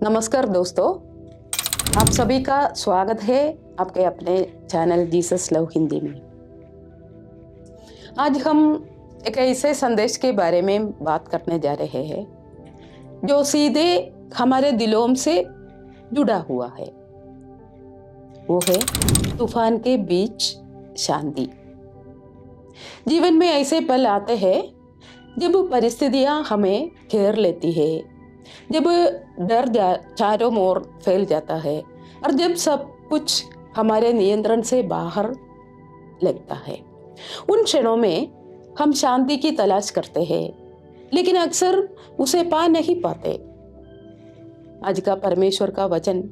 नमस्कार दोस्तों, आप सभी का स्वागत है आपके अपने चैनल जीसस लव हिंदी में। आज हम एक ऐसे संदेश के बारे में बात करने जा रहे हैं जो सीधे हमारे दिलों से जुड़ा हुआ है। वो है तूफान के बीच शांति। जीवन में ऐसे पल आते हैं जब परिस्थितियां हमें घेर लेती है, जब डर चारों ओर फैल जाता है और जब सब कुछ हमारे नियंत्रण से बाहर लगता है। उन क्षणों में हम शांति की तलाश करते हैं, लेकिन अक्सर उसे पा नहीं पाते। आज का परमेश्वर का वचन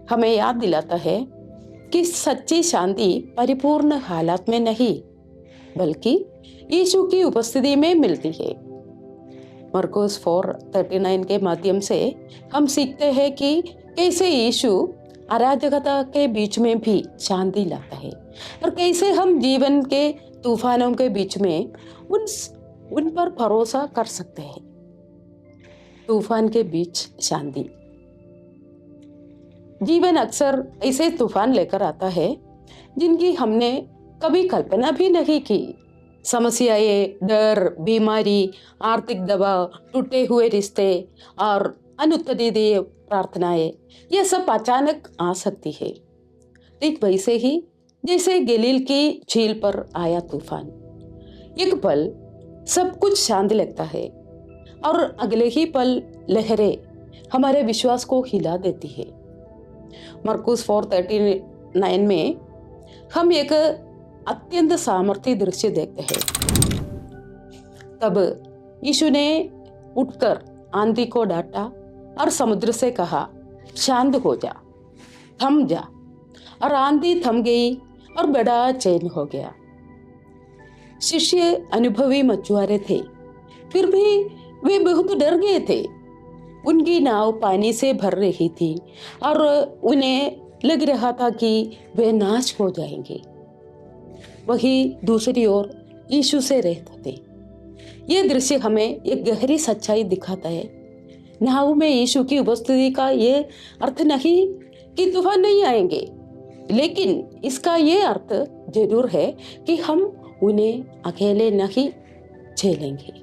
हमें याद दिलाता है कि सच्ची शांति परिपूर्ण हालात में नहीं, बल्कि यीशु की उपस्थिति में मिलती है। मरकुस 4:39 के माध्यम से हम सीखते हैं कि कैसे यीशु अराजकता के बीच में भी शांति लाता है और कैसे हम जीवन के तूफानों के बीच में उन पर भरोसा कर सकते हैं। तूफान के बीच शांति। जीवन अक्सर ऐसे तूफान लेकर आता है जिनकी हमने कभी कल्पना भी नहीं की। समस्याएं, डर, बीमारी, आर्थिक दबाव, टूटे हुए रिश्ते और अनुत्तरीय प्रार्थनाएं, यह सब अचानक आ सकती है। ठीक वैसे ही जैसे गलील की झील पर आया तूफान। एक पल सब कुछ शांत लगता है और अगले ही पल लहरें हमारे विश्वास को हिला देती है। मरकुस 4:39 में हम एक अत्यंत सामर्थ्य दृश्य देखते हैं। तब यीशु ने उठकर आंधी को डांटा और समुद्र से कहा, शांत हो जा, थम जा। और आंधी थम गई और बड़ा चैन हो गया। शिष्य अनुभवी मछुआरे थे, फिर भी वे बहुत डर गए थे। उनकी नाव पानी से भर रही थी और उन्हें लग रहा था कि वे नाश हो जाएंगे। वही दूसरी ओर यीशु से रहते थे। यह दृश्य हमें एक गहरी सच्चाई दिखाता है। नाव में यीशु की उपस्थिति का ये अर्थ नहीं कि तूफान नहीं आएंगे, लेकिन इसका ये अर्थ जरूर है कि हम उन्हें अकेले नहीं झेलेंगे।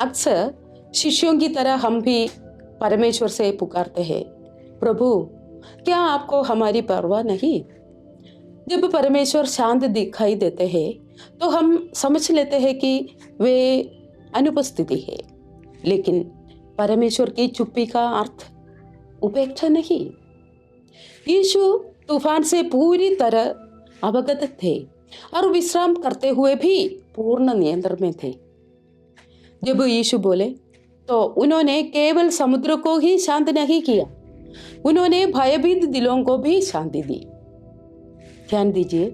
अक्सर शिष्यों की तरह हम भी परमेश्वर से पुकारते हैं, प्रभु, क्या आपको हमारी परवाह नहीं? जब परमेश्वर शांत दिखाई देते हैं तो हम समझ लेते हैं कि वे अनुपस्थिति है, लेकिन परमेश्वर की चुप्पी का अर्थ उपेक्षा नहीं। यीशु तूफान से पूरी तरह अवगत थे और विश्राम करते हुए भी पूर्ण नियंत्रण में थे। जब यीशु बोले तो उन्होंने केवल समुद्र को ही शांत नहीं किया, उन्होंने भयभीत दिलों को भी शांति दी। ध्यान दीजिए,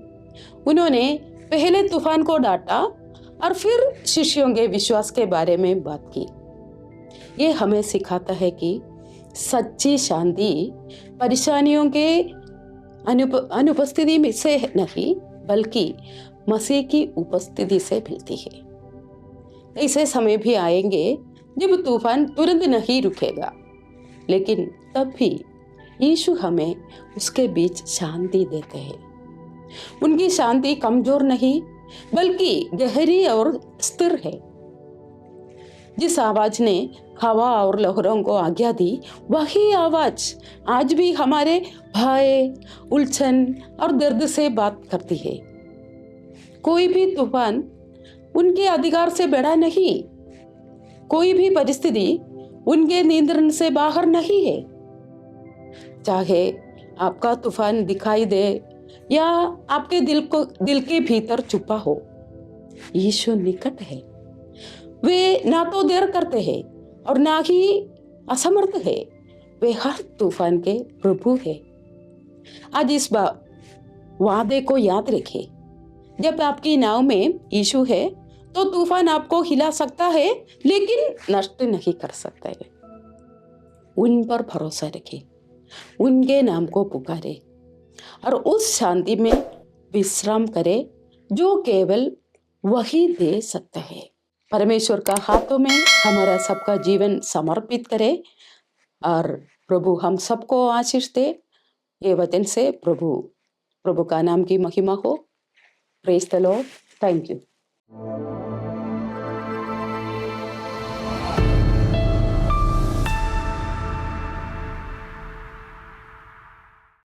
उन्होंने पहले तूफान को डांटा और फिर शिष्यों के विश्वास के बारे में बात की। ये हमें सिखाता है कि सच्ची शांति परेशानियों के अनुपस्थिति में से नहीं, बल्कि मसीह की उपस्थिति से मिलती है। ऐसे समय भी आएंगे जब तूफान तुरंत नहीं रुकेगा, लेकिन तब भी यीशु हमें उसके बीच शांति देते हैं। उनकी शांति कमजोर नहीं, बल्कि गहरी और स्थिर है। जिस आवाज ने हवा और लहरों को आज्ञा दी, वही आवाज आज भी हमारे भय, उलझन और दर्द से बात करती है। कोई भी तूफान उनके अधिकार से बड़ा नहीं, कोई भी परिस्थिति उनके नियंत्रण से बाहर नहीं है। चाहे आपका तूफान दिखाई दे या आपके दिल के भीतर छुपा हो, यीशु निकट है। वे ना तो देर करते हैं और ना ही असमर्थ है, वे हर तूफान के प्रभु है। आज इस वादे को याद रखें, जब आपकी नाव में यीशु है तो तूफान आपको हिला सकता है, लेकिन नष्ट नहीं कर सकता है। उन पर भरोसा रखें, उनके नाम को पुकारे और उस शांति में विश्राम करे जो केवल वही दे सकता है। परमेश्वर का हाथों में हमारा सबका जीवन समर्पित करें और प्रभु हम सबको आशीष दे। ये वचन से प्रभु का नाम की महिमा हो। Praise the Lord. Thank you.